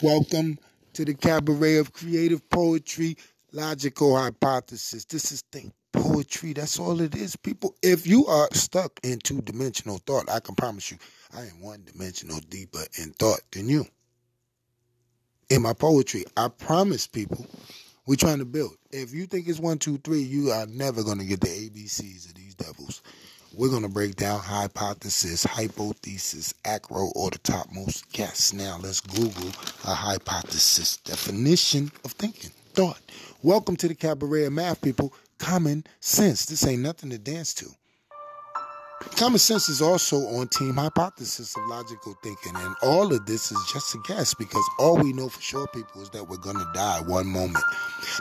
Welcome to the cabaret of creative poetry, logical hypothesis. This is think poetry. That's all it is, people. If you are stuck in two-dimensional thought, I can promise you, I am one-dimensional deeper in thought than you. In my poetry, I promise people, we're trying to build. If you think it's 1, 2, 3, you are never going to get the ABCs of these devils. We're going to break down hypothesis, hypothesis, acro, or the topmost guess. Now, let's Google a hypothesis. Definition of thinking, thought. Welcome to the cabaret of math, people. Common sense. This ain't nothing to dance to. Common sense is also on team hypothesis of logical thinking. And all of this is just a guess because all we know for sure, people, is that we're going to die one moment.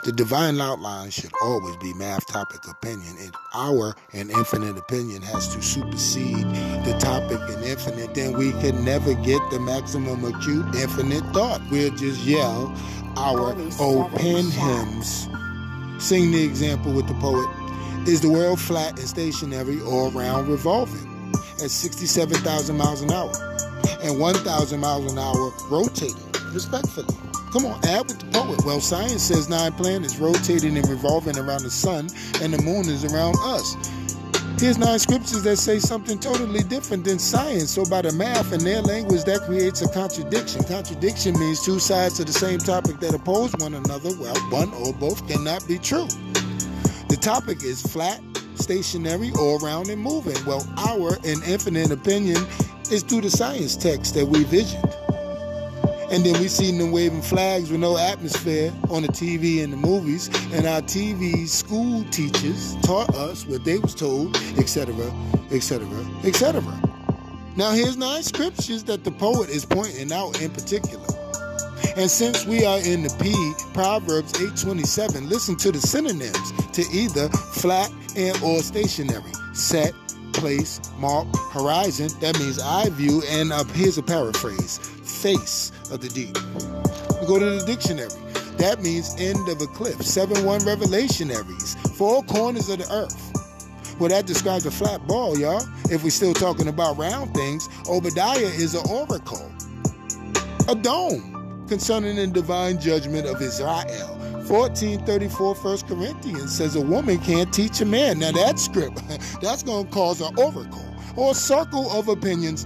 The divine outline should always be math topic opinion. If our and infinite opinion has to supersede the topic and infinite, then we can never get the maximum acute infinite thought. We'll just yell our open hymns. Sing the example with the poet. Is the world flat and stationary or round revolving at 67,000 miles an hour and 1,000 miles an hour rotating, respectfully? Come on, add with the poet. Well, science says 9 planets rotating and revolving around the sun and the moon is around us. Here's 9 scriptures that say something totally different than science. So by the math and their language, that creates a contradiction. Contradiction means two sides of the same topic that oppose one another. Well, one or both cannot be true. The topic is flat, stationary, or round and moving. Well, our and infinite opinion is through the science text that we visioned. And then we seen them waving flags with no atmosphere on the TV and the movies. And our TV school teachers taught us what they was told, etc., etc., etc. Now here's 9 scriptures that the poet is pointing out in particular. And since we are in the P, Proverbs 8:27, listen to the synonyms to either flat and or stationary. Set, place, mark, horizon. That means eye view. And here's a paraphrase. Face of the deep. We go to the dictionary. That means end of a cliff. 7-1 revelationaries. 4 corners of the earth. Well, that describes a flat ball, y'all. If we're still talking about round things, Obadiah is an oracle. A dome concerning the divine judgment of Israel. 14:34 1 Corinthians says a woman can't teach a man. Now that script, that's going to cause an oracle or a circle of opinions.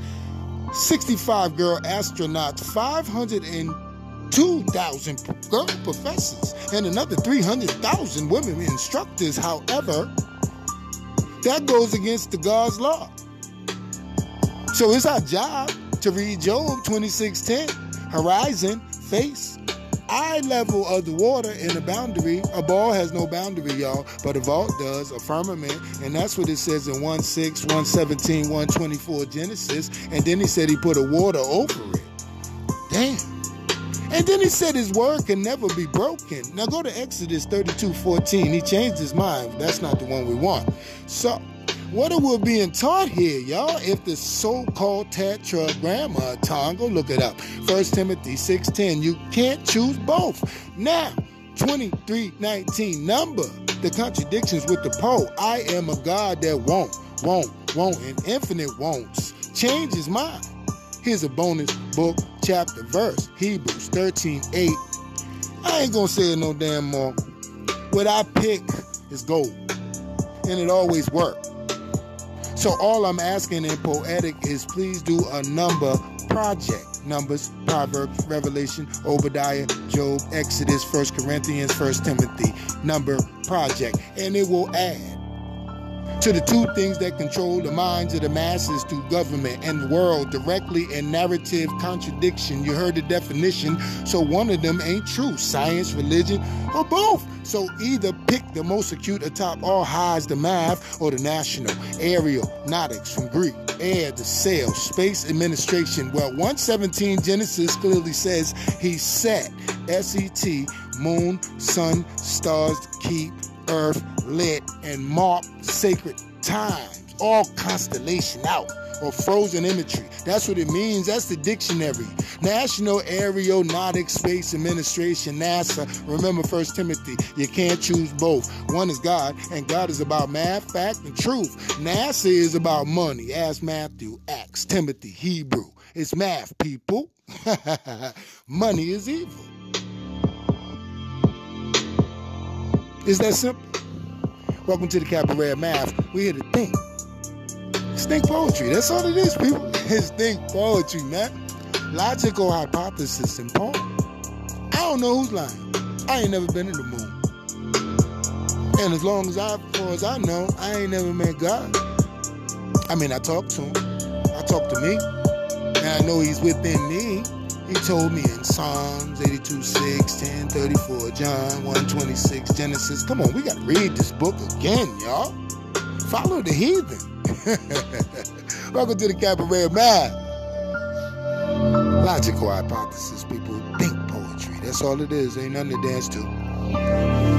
65 girl astronauts, 502,000 girl professors, and another 300,000 women instructors. However, that goes against the God's law. So it's our job to read Job 26:10. Horizon, face, eye level of the water in a boundary. A ball has no boundary, y'all, but a vault does, a firmament, and that's what it says in 1:6, 1:17, 1:24 Genesis. And then he said he put a water over it. Damn. And then he said his word can never be broken. Now go to Exodus 32:14. He changed his mind. That's not the one we want. So what are we being taught here, y'all? If the so-called tetragrammaton, go look it up. 1 Timothy 6:10. You can't choose both. Now, 23:19. Number the contradictions with the poet. I am a God that won't, and infinite won'ts. Change his mind. Here's a bonus book, chapter, verse. Hebrews 13:8. I ain't gonna say it no damn more. What I pick is gold. And it always works. So all I'm asking in poetic is please do a number project. Numbers, Proverbs, Revelation, Obadiah, Job, Exodus, 1 Corinthians, 1 Timothy. Number project. And it will add to the 2 things that control the minds of the masses through government and the world directly and narrative contradiction. You heard the definition. So one of them ain't true. Science, religion, or both. So either pick the most acute atop all highs, the math, or the national. Aeronautics from Greek. Air, the sail. Space administration. Well, 1:17 Genesis clearly says he set. S-E-T, moon, sun, stars, keep, earth, lit, and mark sacred times. All constellation out. Or frozen imagery. That's what it means. That's the dictionary. National Aeronautics Space Administration, NASA. Remember 1 Timothy. You can't choose both. One is God, and God is about math, fact, and truth. NASA is about money. Ask Matthew, Acts, Timothy, Hebrew. It's math, people. Money is evil. It's that simple. Welcome to the Cabaret of Math. We're here to think. It's think poetry. That's all it is, people. It's think poetry, man. Logical hypothesis and poem. I don't know who's lying. I ain't never been in the moon. And as far as I know, I ain't never met God. I mean, I talked to him. I talked to me. And I know he's within me. He told me in Psalms 82:6, 10:34, John 1:26, Genesis. Come on, we got to read this book again, y'all. Follow the heathen. Welcome to the Cabaret of Math. Logical hypothesis, people. Think poetry. That's all it is. Ain't nothing to dance to.